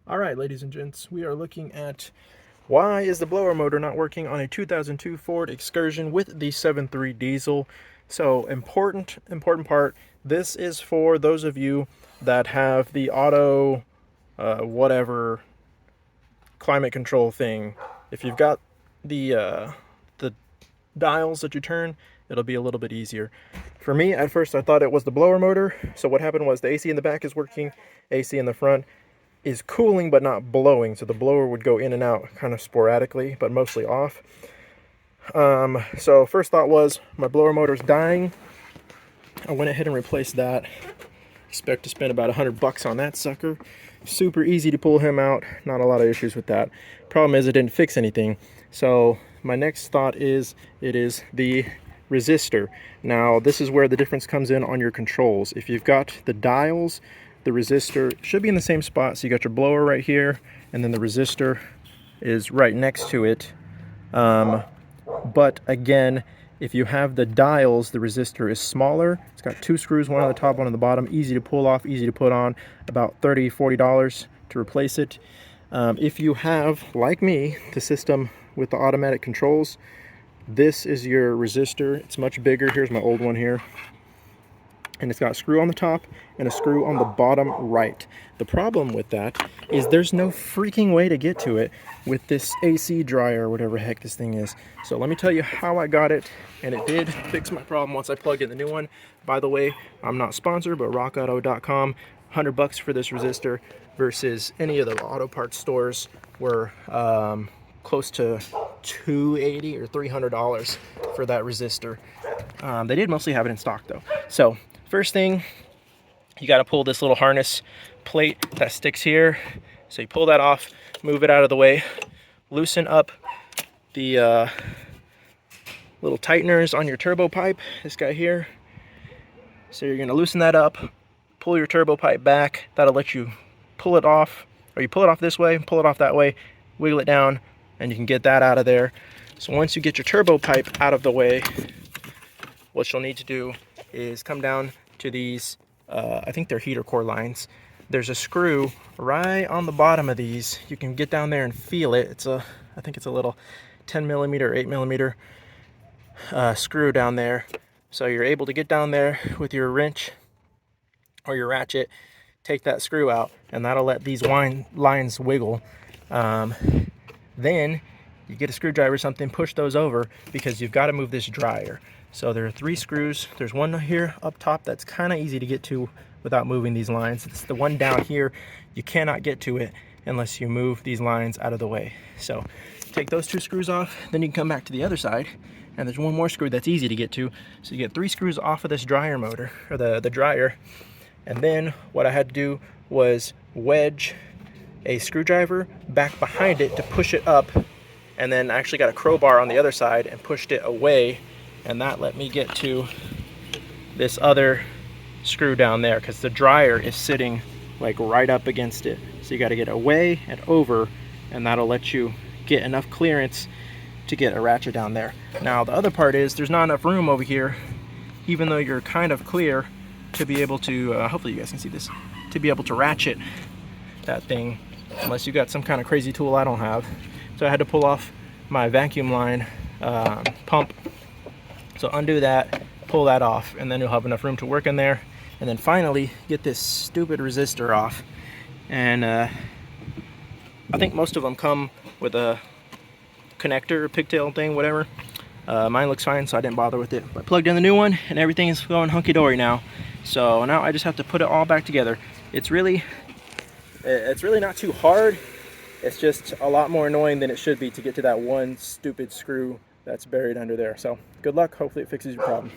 All right, ladies and gents, we are looking at why is the blower motor not working on a 2002 Ford Excursion with the 7.3 diesel. So important part. This is for those of you that have the auto whatever climate control thing. If you've got the dials that you turn, it'll be a little bit easier. For me, at first I thought it was the blower motor. So what happened was the AC in the back is working, AC in the front is cooling but not blowing, so the blower would go in and out kind of sporadically but mostly off. So first thought was my blower motor's dying. I went ahead and replaced that. Expect to spend about $100 on that sucker. Super easy to pull him out, not a lot of issues with that. Problem is it didn't fix anything. So my next thought is it is the resistor. Now this is where the difference comes in on your controls. If you've got the dials, the resistor should be in the same spot. So you got your blower right here, and then the resistor is right next to it. But again, if you have the dials, the resistor is smaller. It's got two screws, one on the top, one on the bottom. Easy to pull off, easy to put on. About $30, $40 to replace it. If you have, like me, the system with the automatic controls, this is your resistor. It's much bigger. Here's my old one here. And it's got a screw on the top and a screw on the bottom right. The problem with that is there's no freaking way to get to it with this AC dryer or whatever heck this thing is. So let me tell you how I got it, and it did fix my problem once I plugged in the new one. By the way, I'm not sponsored, but rockauto.com, $100 for this resistor versus any of the auto parts stores were close to $280 or $300 for that resistor. They did mostly have it in stock though. So first thing, you got to pull this little harness plate that sticks here. So you pull that off, move it out of the way, loosen up the little tighteners on your turbo pipe, this guy here. So you're going to loosen that up, pull your turbo pipe back. That'll let you pull it off, or you pull it off this way, pull it off that way, wiggle it down, and you can get that out of there. So once you get your turbo pipe out of the way, what you'll need to do is come down to these, I think they're heater core lines. There's a screw right on the bottom of these. You can get down there and feel it. I think it's a little 10 millimeter, 8 millimeter screw down there. So you're able to get down there with your wrench or your ratchet, take that screw out, and that'll let these lines wiggle. Then you get a screwdriver or something, push those over, because you've got to move this dryer. So there are 3 screws. There's one here up top that's kind of easy to get to without moving these lines. It's the one down here. You cannot get to it unless you move these lines out of the way. So take those 2 screws off, then you can come back to the other side, and there's one more screw that's easy to get to. So you get 3 screws off of this dryer motor, or the dryer. And then what I had to do was wedge a screwdriver back behind it to push it up, and then I actually got a crowbar on the other side and pushed it away, and that let me get to this other screw down there, because the dryer is sitting like right up against it. So you got to get away and over, and that'll let you get enough clearance to get a ratchet down there. Now the other part is there's not enough room over here, even though you're kind of clear, to be able to, hopefully you guys can see this, to be able to ratchet that thing, unless you got some kind of crazy tool I don't have. So I had to pull off my vacuum line pump. So undo that, pull that off, and then you'll have enough room to work in there. And then finally get this stupid resistor off. And I think most of them come with a connector, pigtail thing, whatever. Mine looks fine, so I didn't bother with it. But I plugged in the new one, and everything is going hunky-dory now. So now I just have to put it all back together. It's really not too hard. It's just a lot more annoying than it should be to get to that one stupid screw that's buried under there. So good luck. Hopefully it fixes your problem.